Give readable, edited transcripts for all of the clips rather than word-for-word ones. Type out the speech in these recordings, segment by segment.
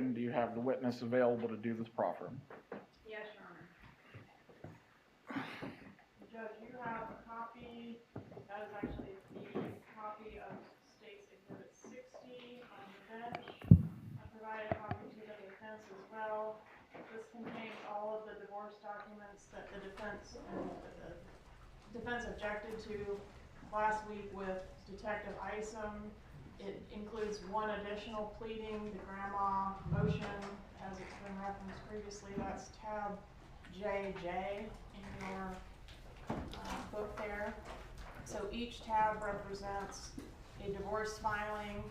Do you have the witness available to do this proffer? Yes, Your Honor. Judge, you have a copy, that is actually the copy of State's Exhibit 60 on the bench. I provided a copy to the defense as well. This contains all of the divorce documents that the defense objected to last week with Detective Isom. It includes one additional pleading, the grandma motion, as it's been referenced previously. That's tab JJ in your book there. So each tab represents a divorce filing,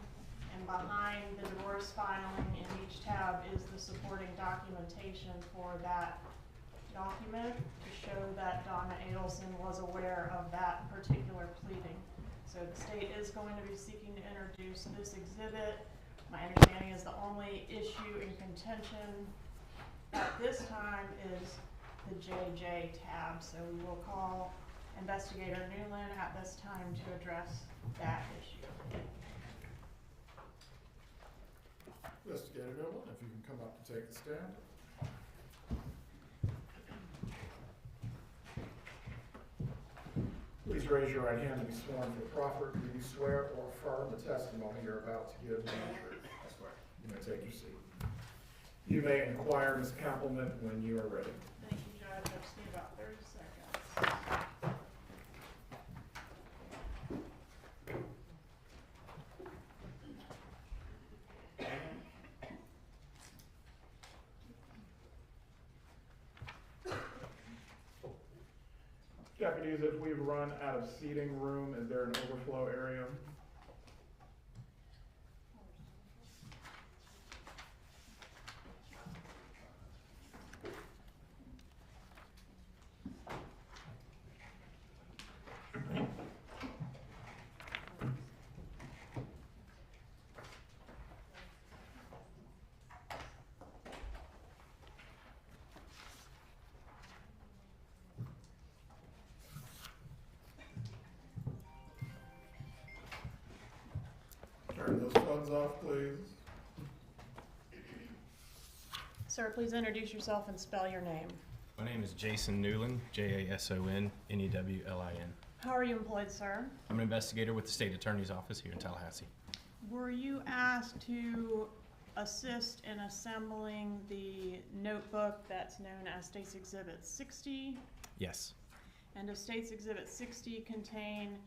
and behind the divorce filing in each tab is the supporting documentation for that document to show that Donna Adelson was aware of that particular pleading. So the state is going to be seeking to introduce this exhibit. My understanding is the only issue in contention at this time is the JJ tab. So we will call Investigator Newlin at this time to address that issue. Investigator Newlin, if you can come up and take the stand. Please raise your right hand to be sworn for Proffer. Do you swear or affirm the testimony you're about to give is the truth? I swear. You may take your seat. You may inquire, Ms. Kappelman, when you are ready. Thank you, Judge. I just need about 30 seconds. Deputies, if we've run out of seating room, is there an overflow area? Turn those phones off, please. Sir, please introduce yourself and spell your name. My name is Jason Newlin, Jasonnewlin. How are you employed, sir? I'm an investigator with the State Attorney's Office here in Tallahassee. Were you asked to assist in assembling the notebook that's known as State's Exhibit 60? Yes. And does State's Exhibit 60 contain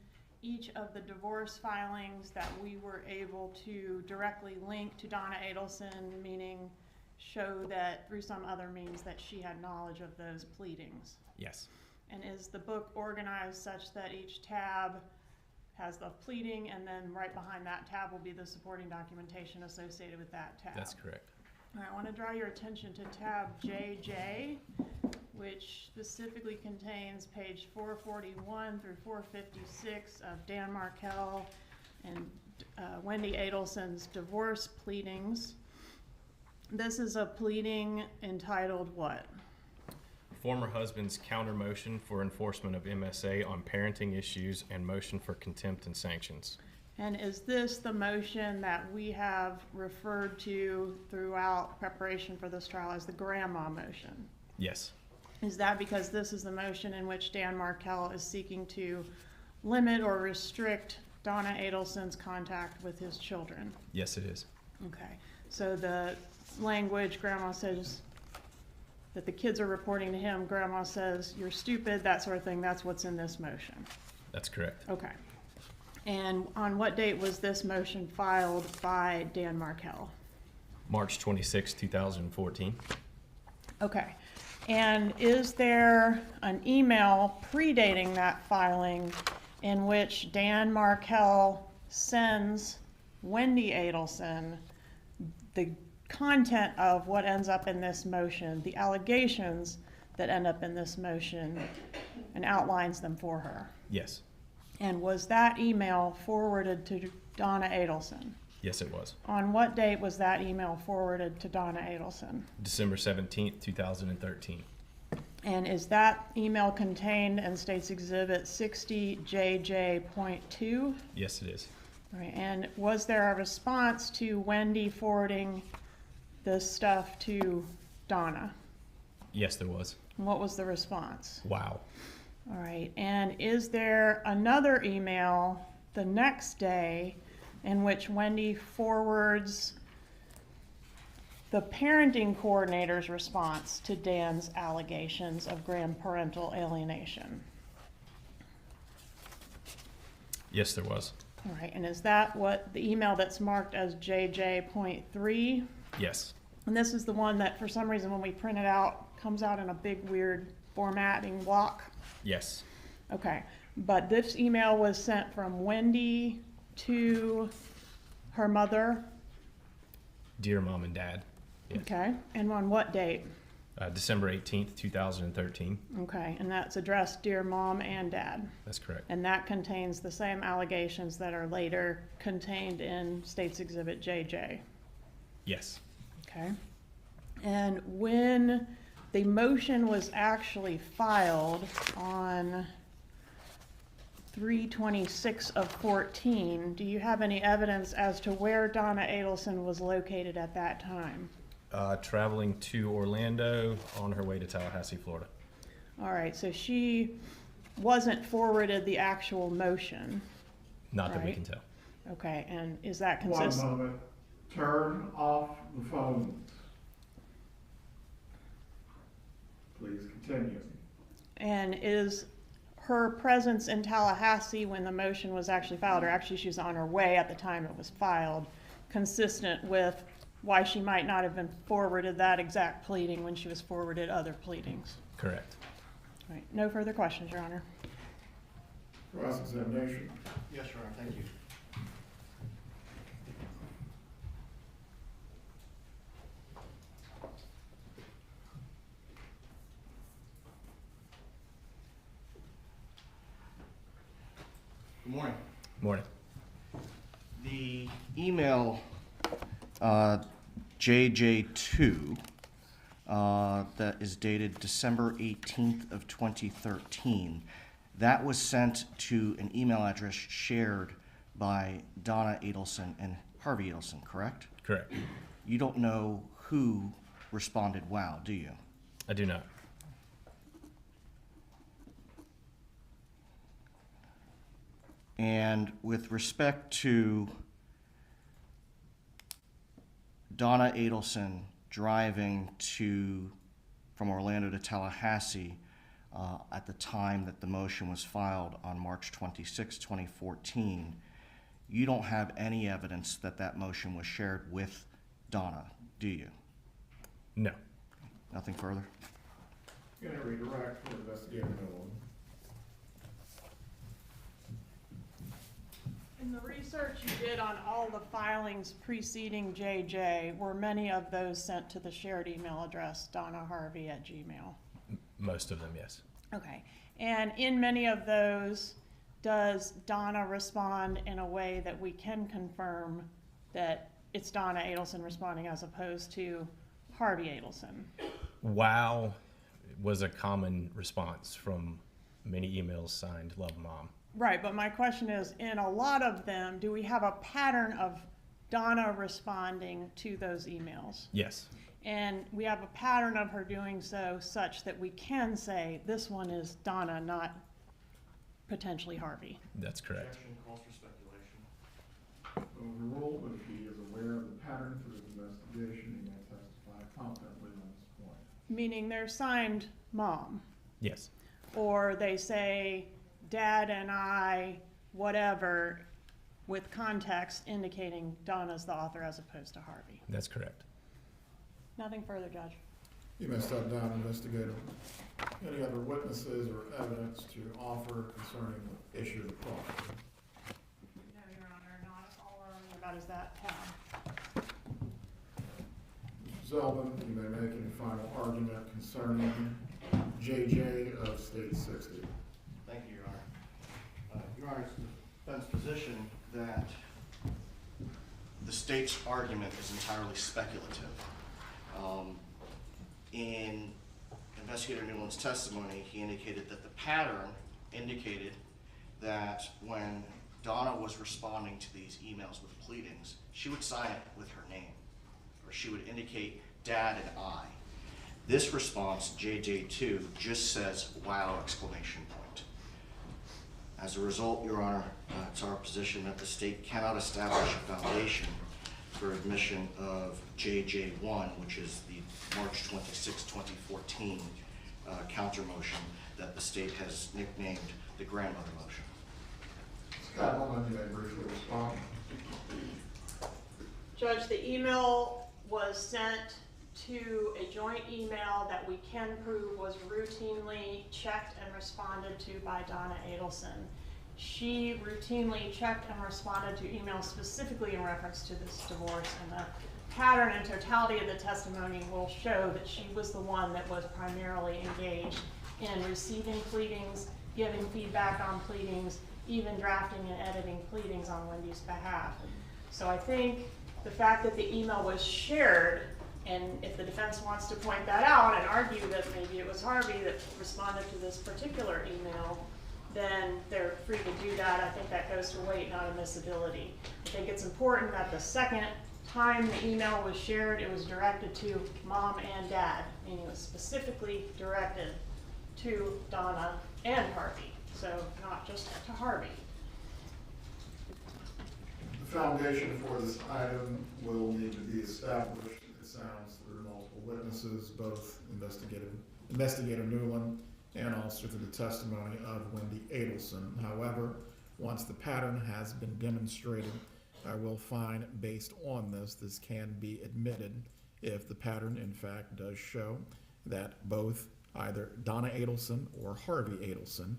each of the divorce filings that we were able to directly link to Donna Adelson, meaning show that through some other means that she had knowledge of those pleadings? Yes. And is the book organized such that each tab has the pleading, and then right behind that tab will be the supporting documentation associated with that tab? That's correct. All right, I want to draw your attention to tab JJ, which specifically contains page 441 through 456 of Dan Markel and Wendy Adelson's divorce pleadings. This is a pleading entitled what? Former husband's counter motion for enforcement of MSA on parenting issues and motion for contempt and sanctions. And is this the motion that we have referred to throughout preparation for this trial as the grandma motion? Yes. Is that because this is the motion in which Dan Markel is seeking to limit or restrict Donna Adelson's contact with his children? Yes, it is. Okay, so the language, grandma says that the kids are reporting to him, grandma says, you're stupid, that sort of thing, that's what's in this motion? That's correct. Okay. And on what date was this motion filed by Dan Markel? March 26, 2014. Okay. And is there an email predating that filing in which Dan Markel sends Wendy Adelson the content of what ends up in this motion, the allegations that end up in this motion, and outlines them for her? Yes. And was that email forwarded to Donna Adelson? Yes, it was. On what date was that email forwarded to Donna Adelson? December 17th, 2013. And is that email contained in State's Exhibit 60 JJ.2? Yes, it is. All right. And was there a response to Wendy forwarding this stuff to Donna? Yes, there was. What was the response? Wow. All right, and is there another email the next day in which Wendy forwards the parenting coordinator's response to Dan's allegations of grandparental alienation? Yes, there was. All right, and is that what the email that's marked as JJ.3? Yes. And this is the one that, for some reason, when we print it out, comes out in a big weird formatting block? Yes. Okay, but this email was sent from Wendy to her mother? Dear Mom and Dad. Yes. Okay, and on what date? December 18th, 2013. Okay, and that's addressed Dear Mom and Dad. That's correct. And that contains the same allegations that are later contained in State's Exhibit JJ. Yes. Okay. And when the motion was actually filed on 3/26 of 14, do you have any evidence as to where Donna Adelson was located at that time? Traveling to Orlando on her way to Tallahassee, Florida. All right, so she wasn't forwarded the actual motion. Not that we Right. can tell. Okay, and is that One consistent? moment, turn off the phone. Please continue. And is her presence in Tallahassee when the motion was actually filed, or actually she was on her way at the time it was filed, consistent with why she might not have been forwarded that exact pleading when she was forwarded other pleadings? Correct. All right, no further questions, Your Honor. Cross-examination. Yes, Your Honor, thank you. Good morning. Morning. The email JJ2 that is dated December 18th of 2013, that was sent to an email address shared by Donna Adelson and Harvey Adelson, correct? Correct. You don't know who responded wow, do you? I do not. And with respect to Donna Adelson driving from Orlando to Tallahassee at the time that the motion was filed on March 26, 2014, you don't have any evidence that that motion was shared with Donna, do you? No. Nothing further? Going to redirect for Investigator Newlin. In the research you did on all the filings preceding JJ, were many of those sent to the shared email address, donnaharvey@gmail.com? Most of them, yes. Okay, and in many of those, does Donna respond in a way that we can confirm that it's Donna Adelson responding as opposed to Harvey Adelson? Wow was a common response from many emails signed Love Mom. Right, but my question is, in a lot of them, do we have a pattern of Donna responding to those emails? Yes. And we have a pattern of her doing so such that we can say this one is Donna, not potentially Harvey. That's correct. Objection calls for speculation. Overruled, but if he is aware of the pattern through his investigation, he may testify confidently on this point. Meaning they're signed Mom, Yes. or they say Dad and I, whatever, with context indicating Donna's the author as opposed to Harvey. That's correct. Nothing further, Judge. You may step down, Investigator. Any other witnesses or evidence to offer concerning the issue of the proffer? No, Your Honor, not all we're learning about is that tab. Mr. Zeldin, you may make any final argument concerning JJ of State 60. Thank you, Your Honor. Your Honor, it's the defense position that the state's argument is entirely speculative. In Investigator Newlin's testimony, he indicated that the pattern indicated that when Donna was responding to these emails with pleadings, she would sign it with her name, or she would indicate Dad and I. This response, JJ2, just says wow exclamation point. As a result, Your Honor, it's our position that the state cannot establish a foundation for admission of JJ1, which is the March 26, 2014 counter motion that the state has nicknamed the grandmother motion. Scott, Holman, you may briefly respond. Judge, the email was sent to a joint email that we can prove was routinely checked and responded to by Donna Adelson. She routinely checked and responded to emails specifically in reference to this divorce, and the pattern and totality of the testimony will show that she was the one that was primarily engaged in receiving pleadings, giving feedback on pleadings, even drafting and editing pleadings on Wendy's behalf. So I think the fact that the email was shared, and if the defense wants to point that out and argue that maybe it was Harvey that responded to this particular email, then they're free to do that. I think that goes to weight, not admissibility. I think it's important that the second time the email was shared, it was directed to Mom and Dad, meaning it was specifically directed to Donna and Harvey, so not just to Harvey. The foundation for this item will need to be established. It sounds through multiple witnesses, both Investigator Newlin and also through the testimony of Wendy Adelson. However, once the pattern has been demonstrated, I will find based on this can be admitted if the pattern in fact does show that both either Donna Adelson or Harvey Adelson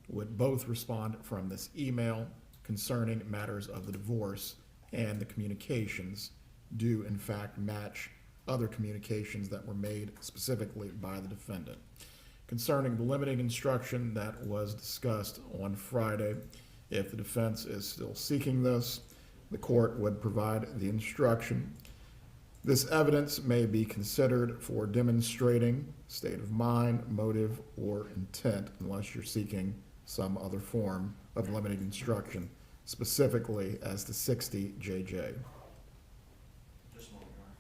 would both respond from this email concerning matters of the divorce, and the communications do in fact match other communications that were made specifically by the defendant. Concerning the limiting instruction that was discussed on Friday, if the defense is still seeking this, the court would provide the instruction. This evidence may be considered for demonstrating state of mind, motive, or intent, unless you're seeking some other form of limiting instruction, specifically as to 60 JJ. Just a moment, Your Honor.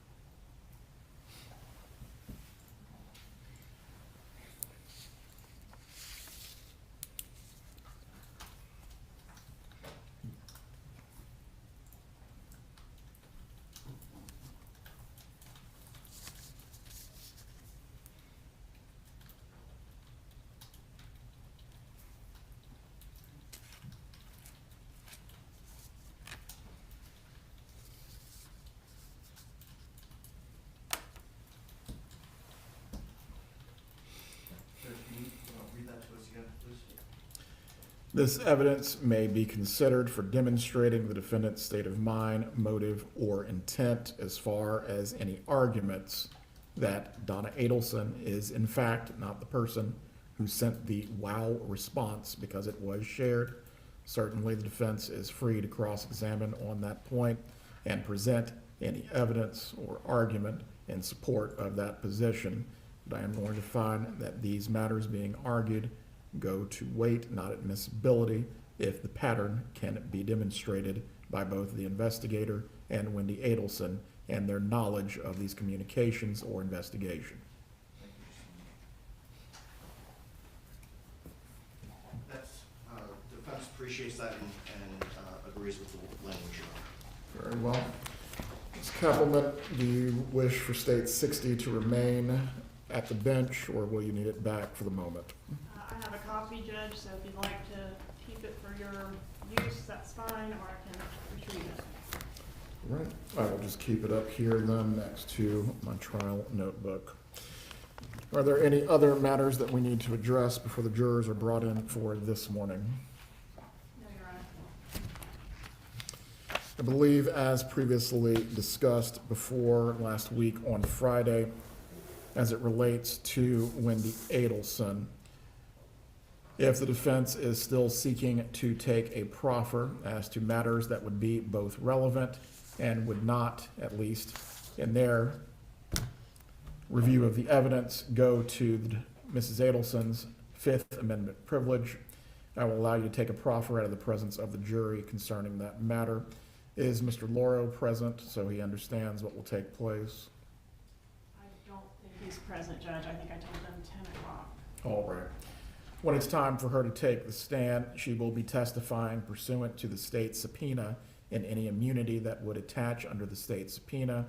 This evidence may be considered for demonstrating the defendant's state of mind, motive, or intent as far as any arguments that Donna Adelson is in fact not the person who sent the wow response because it was shared. Certainly the defense is free to cross-examine on that point and present any evidence or argument in support of that position. But I am going to find that these matters being argued go to weight, not admissibility, if the pattern can be demonstrated by both the investigator and Wendy Adelson and their knowledge of these communications or investigation. That's, defense appreciates that and agrees with the language. Very well. Ms. Kappelman, do you wish for State 60 to remain at the bench, or will you need it back for the moment? I have a copy, Judge, so if you'd like to keep it for your use, that's fine, or I can retrieve it. Right. I will just keep it up here then next to my trial notebook. Are there any other matters that we need to address before the jurors are brought in for this morning? No, Your Honor. I believe, as previously discussed before last week on Friday, as it relates to Wendy Adelson, if the defense is still seeking to take a proffer as to matters that would be both relevant and would not, at least in their review of the evidence, go to Mrs. Adelson's Fifth Amendment privilege, I will allow you to take a proffer out of the presence of the jury concerning that matter. Is Mr. Loro present so he understands what will take place? I don't think he's present, Judge. I think I told them 10 o'clock. All right. When it's time for her to take the stand, she will be testifying pursuant to the state subpoena and any immunity that would attach under the state subpoena.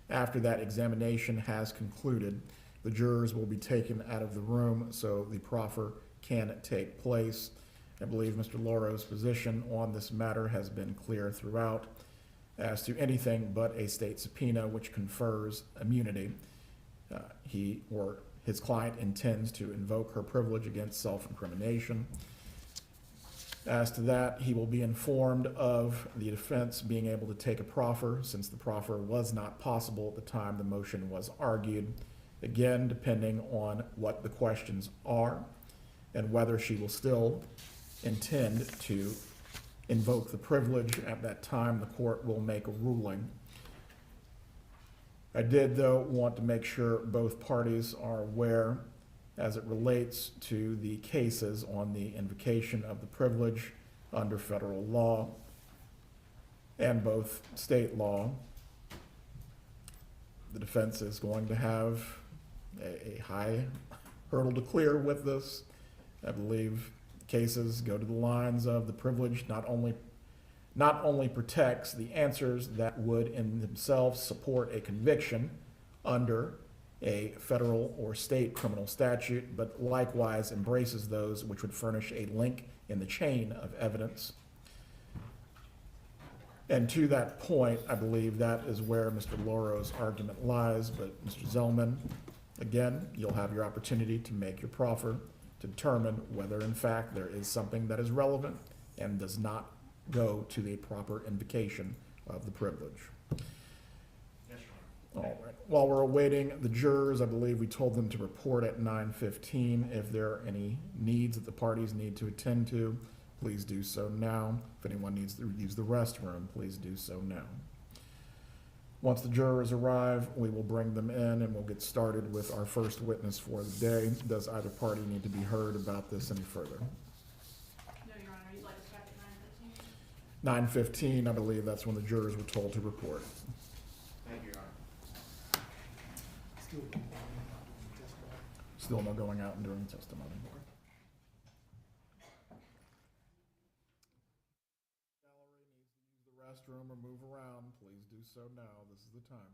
After that examination has concluded, the jurors will be taken out of the room so the proffer can take place. I believe Mr. Loro's position on this matter has been clear throughout as to anything but a state subpoena which confers immunity. He or his client intends to invoke her privilege against self-incrimination. As to that, he will be informed of the defense being able to take a proffer, since the proffer was not possible at the time the motion was argued. Again, depending on what the questions are and whether she will still intend to invoke the privilege at that time, the court will make a ruling. I did, though, want to make sure both parties are aware as it relates to the cases on the invocation of the privilege under federal law and both state law. The defense is going to have a high hurdle to clear with this. I believe cases go to the lines of the privilege not only protects the answers that would in themselves support a conviction under a federal or state criminal statute, but likewise embraces those which would furnish a link in the chain of evidence. And to that point, I believe that is where Mr. Loro's argument lies, but Mr. Zellman, again, you'll have your opportunity to make your proffer to determine whether in fact there is something that is relevant and does not go to the proper invocation of the privilege. Yes, Your Honor. All right. While we're awaiting the jurors, I believe we told them to report at 9:15. If there are any needs that the parties need to attend to, please do so now. If anyone needs to use the restroom, please do so now. Once the jurors arrive, we will bring them in and we'll get started with our first witness for the day. Does either party need to be heard about this any further? No, Your Honor. You'd like us back at 9:15? 9:15, I believe that's when the jurors were told to report. Thank you, Your Honor. Still no going out and doing testimony. Gallery needs to use the restroom or move around, please do so now. This is the time.